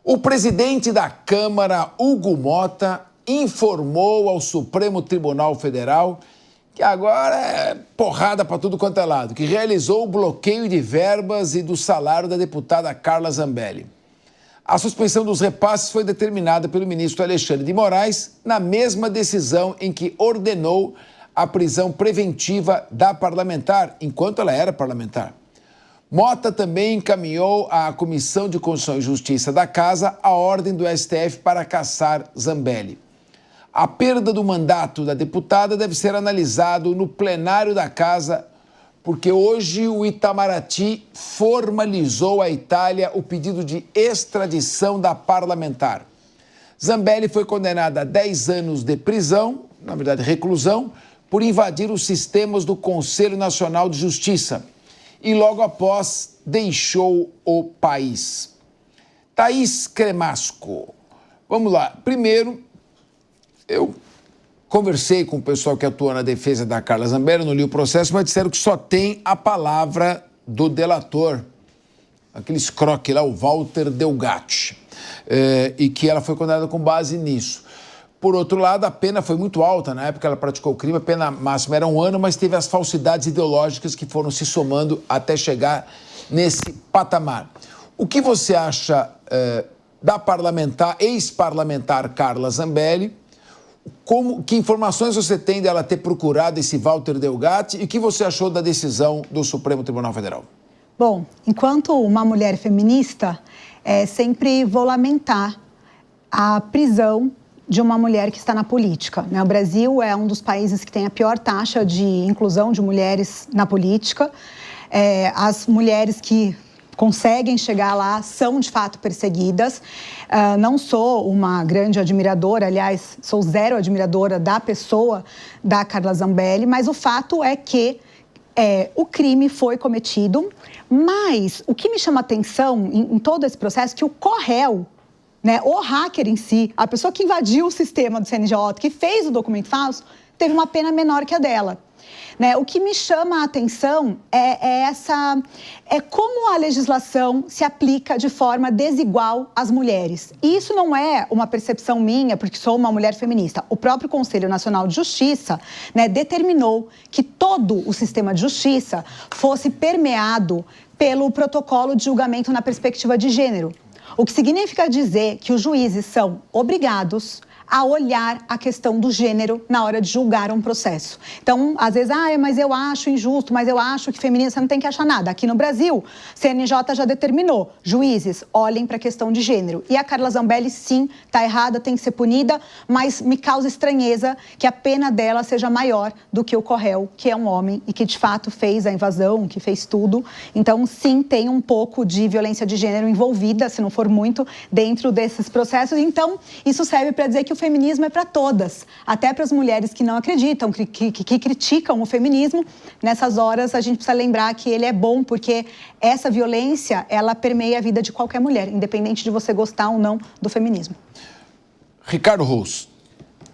O presidente da Câmara, Hugo Motta, informou ao Supremo Tribunal Federal que agora é porrada para tudo quanto é lado, que realizou o bloqueio de verbas e do salário da deputada Carla Zambelli. A suspensão dos repasses foi determinada pelo ministro Alexandre de Moraes na mesma decisão em que ordenou a prisão preventiva da parlamentar, enquanto ela era parlamentar. Motta também encaminhou à Comissão de Constituição e Justiça da Casa a ordem do STF para cassar Zambelli. A perda do mandato da deputada deve ser analisado no plenário da Casa, porque hoje o Itamaraty formalizou à Itália o pedido de extradição da parlamentar. Zambelli foi condenada a 10 anos de prisão, na verdade reclusão, por invadir os sistemas do Conselho Nacional de Justiça e logo após deixou o país. Thaís Cremasco, vamos lá. Primeiro, eu conversei com o pessoal que atua na defesa da Carla Zambelli, não li o processo, mas disseram que só tem a palavra do delator, aquele escroque lá, o Walter Delgatti, e que ela foi condenada com base nisso. Por outro lado, a pena foi muito alta. Na época que ela praticou o crime, a pena máxima era 1 ano, mas teve as falsidades ideológicas que foram se somando até chegar nesse patamar. O que você acha da parlamentar, ex-parlamentar Carla Zambelli? Que informações você tem dela ter procurado esse Walter Delgatti e o que você achou da decisão do Supremo Tribunal Federal? Bom, enquanto uma mulher feminista, sempre vou lamentar a prisão de uma mulher que está na política, né? O Brasil é um dos países que tem a pior taxa de inclusão de mulheres na política. As mulheres que conseguem chegar lá são, de fato, perseguidas. Não sou uma grande admiradora, aliás, sou zero admiradora da pessoa da Carla Zambelli, mas o fato é que o crime foi cometido, mas o que me chama atenção em todo esse processo é que o corréu, né, o hacker em si, a pessoa que invadiu o sistema do CNJ, que fez o documento falso, teve uma pena menor que a dela. Né? O que me chama a atenção é como a legislação se aplica de forma desigual às mulheres. E isso não é uma percepção minha, porque sou uma mulher feminista. O próprio Conselho Nacional de Justiça, né, determinou que todo o sistema de justiça fosse permeado pelo protocolo de julgamento na perspectiva de gênero. O que significa dizer que os juízes são obrigados a olhar a questão do gênero na hora de julgar um processo. Então, às vezes, mas eu acho injusto, mas eu acho que feminista não tem que achar nada. Aqui no Brasil, CNJ já determinou, juízes, olhem para a questão de gênero. E a Carla Zambelli, sim, está errada, tem que ser punida, mas me causa estranheza que a pena dela seja maior do que o corréu, que é um homem e que, de fato, fez a invasão, que fez tudo. Então, sim, tem um pouco de violência de gênero envolvida, se não for muito, dentro desses processos. Então, isso serve para dizer que o feminismo é para todas, até para as mulheres que não acreditam, que criticam o feminismo. Nessas horas, a gente precisa lembrar que ele é bom, porque essa violência, ela permeia a vida de qualquer mulher, independente de você gostar ou não do feminismo. Ricardo Roos.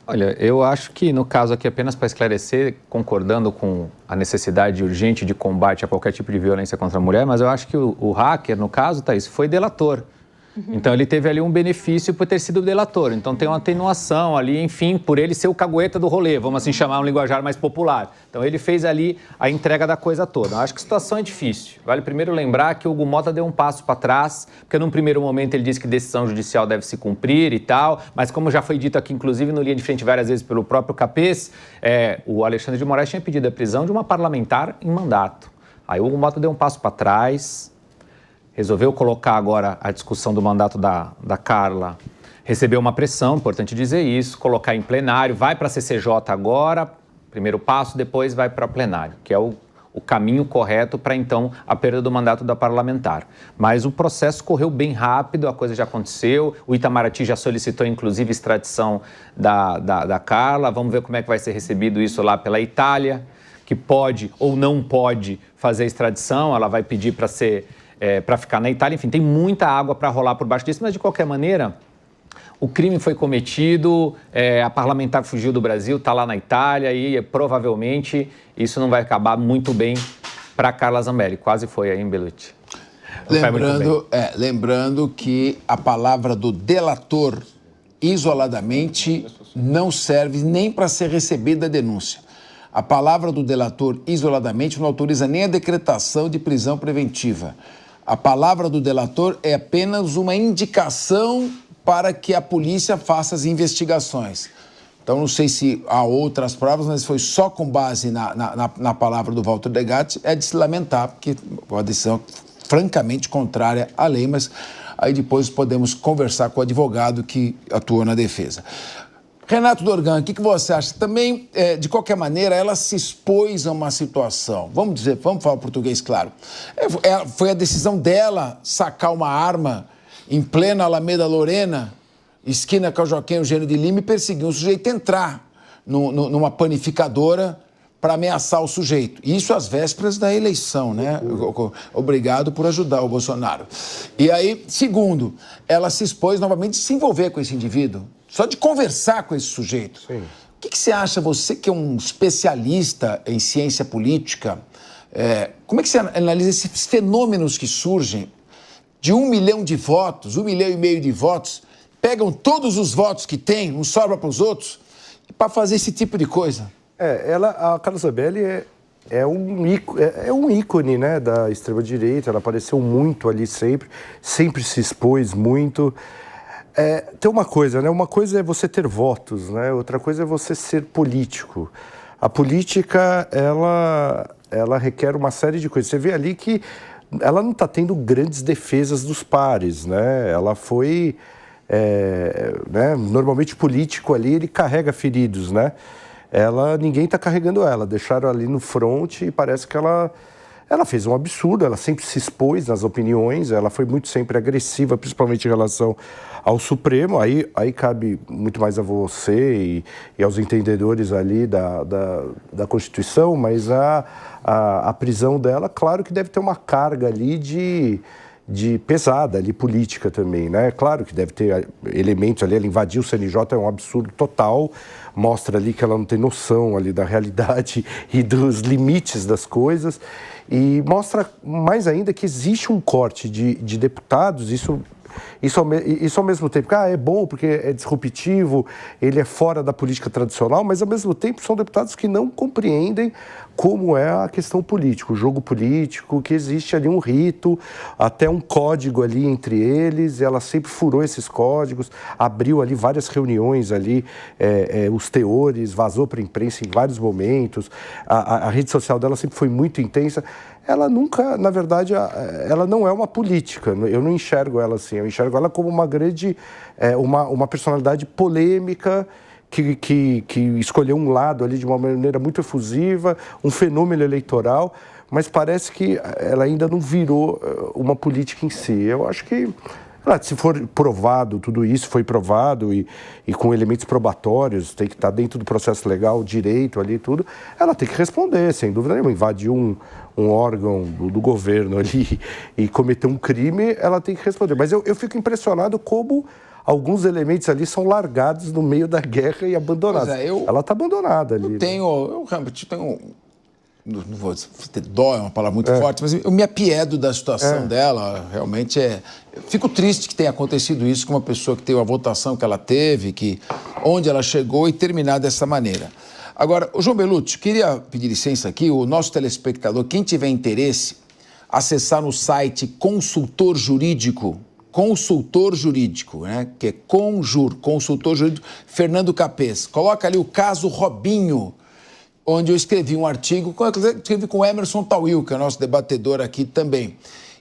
Olha, eu acho que, no caso aqui, apenas para esclarecer, concordando com a necessidade urgente de combate a qualquer tipo de violência contra a mulher, mas eu acho que o hacker, no caso, Thaís, foi delator. Então, ele teve ali um benefício por ter sido delator. Então, tem uma atenuação ali, enfim, por ele ser o cagueta do rolê, vamos assim chamar um linguajar mais popular. Então, ele fez ali a entrega da coisa toda. Eu acho que a situação é difícil. Vale primeiro lembrar que o Hugo Motta deu um passo para trás, porque num primeiro momento ele disse que decisão judicial deve se cumprir e tal, mas como já foi dito aqui, inclusive no Linha de Frente várias vezes pelo próprio Capês, o Alexandre de Moraes tinha pedido a prisão de uma parlamentar em mandato. Aí o Hugo Motta deu um passo para trás, resolveu colocar agora a discussão do mandato da Carla, recebeu uma pressão, importante dizer isso, colocar em plenário, vai para a CCJ agora, primeiro passo, depois vai para plenário, que é o caminho correto para, então, a perda do mandato da parlamentar. Mas o processo correu bem rápido, a coisa já aconteceu, o Itamaraty já solicitou, inclusive, extradição da Carla, vamos ver como é que vai ser recebido isso lá pela Itália, que pode ou não pode fazer extradição, ela vai pedir para ser... para ficar na Itália, enfim, tem muita água para rolar por baixo disso, mas de qualquer maneira, o crime foi cometido, a parlamentar fugiu do Brasil, está lá na Itália e provavelmente isso não vai acabar muito bem para Carla Zambelli. Quase foi aí, hein, Belucci? Lembrando que a palavra do delator isoladamente não serve nem para ser recebida a denúncia. A palavra do delator isoladamente não autoriza nem a decretação de prisão preventiva. A palavra do delator é apenas uma indicação para que a polícia faça as investigações. Então, não sei se há outras provas, mas foi só com base na palavra do Walter Degatti, é de se lamentar, porque é uma decisão francamente contrária à lei, mas aí depois podemos conversar com o advogado que atuou na defesa. Renato Dorgan, o que você acha? Também, de qualquer maneira, ela se expôs a uma situação. Vamos falar português claro. Foi a decisão dela sacar uma arma em plena Alameda Lorena, esquina com o Joaquim Eugênio de Lima, e perseguir um sujeito, entrar numa panificadora para ameaçar o sujeito. Isso às vésperas da eleição, né? Obrigado por ajudar o Bolsonaro. E aí, segundo, ela se expôs novamente de se envolver com esse indivíduo, só de conversar com esse sujeito. Sim. O que você acha, você que é um especialista em ciência política, como é que você analisa esses fenômenos que surgem de 1 milhão de votos, 1,5 milhão de votos, pegam todos os votos que tem, não sobra para os outros, para fazer esse tipo de coisa? A Carla Zambelli é um ícone, né, da extrema-direita. Ela apareceu muito ali sempre se expôs muito. Tem uma coisa, né? Uma coisa é você ter votos, né? Outra coisa é você ser político. A política, ela requer uma série de coisas. Você vê ali que ela não está tendo grandes defesas dos pares, né? Ela foi... né? Normalmente, político ali, ele carrega feridos, né? Ninguém está carregando ela. Deixaram ali no front e parece que ela fez um absurdo. Ela sempre se expôs nas opiniões, ela foi muito sempre agressiva, principalmente em relação ao Supremo. Aí cabe muito mais a você e aos entendedores ali da Constituição, mas a prisão dela, claro que deve ter uma carga ali de pesada ali, política também, né? Claro que deve ter elementos ali, ela invadiu o CNJ, é um absurdo total, mostra ali que ela não tem noção ali da realidade e dos limites das coisas, e mostra mais ainda que existe um corte de deputados, isso ao mesmo tempo, é bom porque é disruptivo, ele é fora da política tradicional, mas ao mesmo tempo são deputados que não compreendem como é a questão política, o jogo político, que existe ali um rito, até um código ali entre eles, ela sempre furou esses códigos, abriu ali várias reuniões ali, os teores, vazou para a imprensa em vários momentos, a rede social dela sempre foi muito intensa. Ela nunca, na verdade, ela não é uma política, eu não enxergo ela assim, eu enxergo ela como uma grande, uma personalidade polêmica, que escolheu um lado ali de uma maneira muito efusiva, um fenômeno eleitoral, mas parece que ela ainda não virou uma política em si. Eu acho que, se for provado, tudo isso foi provado e com elementos probatórios, tem que estar dentro do processo legal, direito ali, tudo, ela tem que responder, sem dúvida nenhuma. Invadiu um órgão do governo ali e cometer um crime, ela tem que responder. Mas eu fico impressionado como alguns elementos ali são largados no meio da guerra e abandonados. Ela está abandonada ali. Eu realmente tenho... Não vou ter dó, é uma palavra muito forte, mas eu me apiedo da situação dela, realmente Eu fico triste que tenha acontecido isso com uma pessoa que teve a votação que ela teve, onde ela chegou e terminar dessa maneira. Agora, o João Belucci, queria pedir licença aqui, o nosso telespectador, quem tiver interesse, acessar no site Consultor Jurídico, né, que é Consultor Jurídico, Fernando Capês. Coloca ali o caso Robinho, onde eu escrevi um artigo, com o Emerson Tawil, que é nosso debatedor aqui também.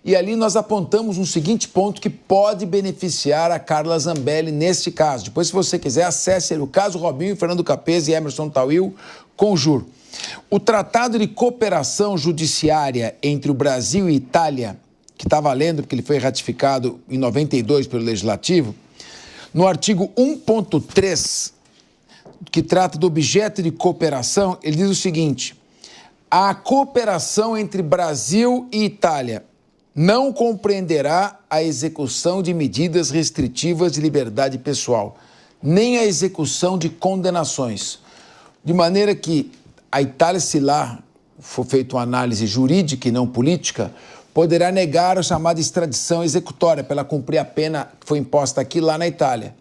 E ali nós apontamos um seguinte ponto que pode beneficiar a Carla Zambelli neste caso. Depois, se você quiser, acesse o caso Robinho, Fernando Capês e Emerson Tawil, Conjur. O Tratado de Cooperação Judiciária entre o Brasil e Itália, que está valendo porque ele foi ratificado em 92 pelo Legislativo, no artigo 1.3, que trata do objeto de cooperação, ele diz o seguinte: a cooperação entre Brasil e Itália não compreenderá a execução de medidas restritivas de liberdade pessoal, nem a execução de condenações. De maneira que a Itália, se lá for feita uma análise jurídica e não política, poderá negar a chamada extradição executória para ela cumprir a pena que foi imposta aqui lá na Itália.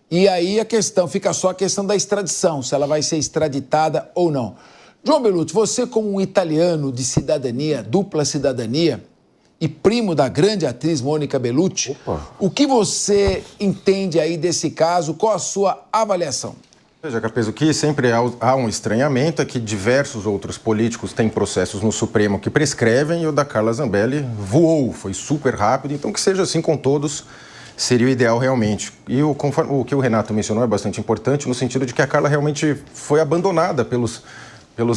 E aí fica só a questão da extradição, se ela vai ser extraditada ou não. João Bellucci, você como um italiano de cidadania, dupla cidadania, e primo da grande atriz Mônica Bellucci, o que você entende aí desse caso? Qual a sua avaliação? Veja, Capezzo, que sempre há um estranhamento, é que diversos outros políticos têm processos no Supremo que prescrevem e o da Carla Zambelli voou, foi super rápido, então que seja assim com todos seria o ideal realmente. E o que o Renato mencionou é bastante importante no sentido de que a Carla realmente foi abandonada pelos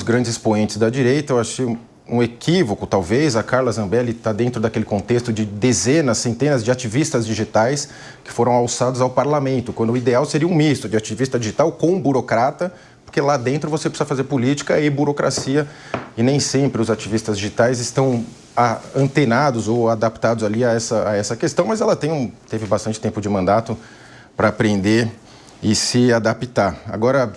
grandes expoentes da direita. Eu achei um equívoco, talvez. A Carla Zambelli está dentro daquele contexto de dezenas, centenas de ativistas digitais que foram alçados ao parlamento, quando o ideal seria um misto de ativista digital com burocrata, porque lá dentro você precisa fazer política e burocracia, e nem sempre os ativistas digitais estão antenados ou adaptados ali a essa questão, mas ela teve bastante tempo de mandato para aprender e se adaptar. Agora,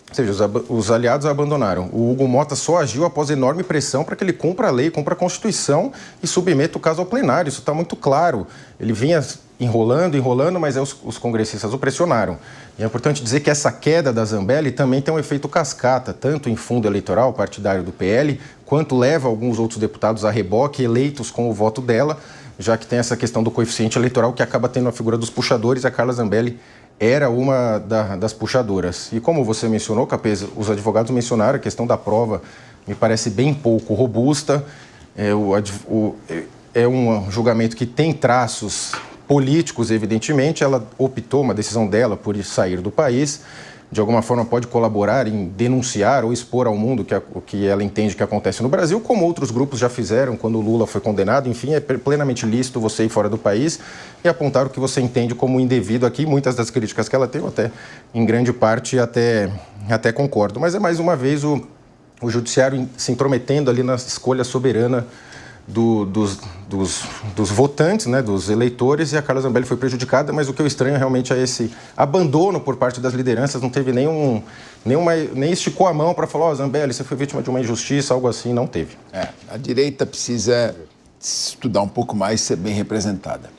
ou seja, os aliados a abandonaram. O Hugo Motta só agiu após enorme pressão para que ele cumpra a lei, cumpra a Constituição e submeta o caso ao plenário. Isso está muito claro. Ele vinha enrolando, mas os congressistas o pressionaram. E é importante dizer que essa queda da Zambelli também tem um efeito cascata, tanto em fundo eleitoral partidário do PL, quanto leva alguns outros deputados a reboque, eleitos com o voto dela, já que tem essa questão do coeficiente eleitoral que acaba tendo a figura dos puxadores. A Carla Zambelli era uma das puxadoras. E como você mencionou, Capezzo, os advogados mencionaram a questão da prova, me parece bem pouco robusta. É um julgamento que tem traços políticos, evidentemente. Ela optou, uma decisão dela, por sair do país. De alguma forma pode colaborar em denunciar ou expor ao mundo o que ela entende que acontece no Brasil, como outros grupos já fizeram quando o Lula foi condenado. Enfim, é plenamente lícito você ir fora do país e apontar o que você entende como indevido aqui. Muitas das críticas que ela tem, até em grande parte, até concordo. Mas é mais uma vez o judiciário se intrometendo ali na escolha soberana dos votantes, né, dos eleitores, e a Carla Zambelli foi prejudicada, mas o que eu estranho realmente é esse abandono por parte das lideranças. Não teve nem esticou a mão para falar, Zambelli, você foi vítima de uma injustiça, algo assim, não teve. A direita precisa estudar um pouco mais e ser bem representada.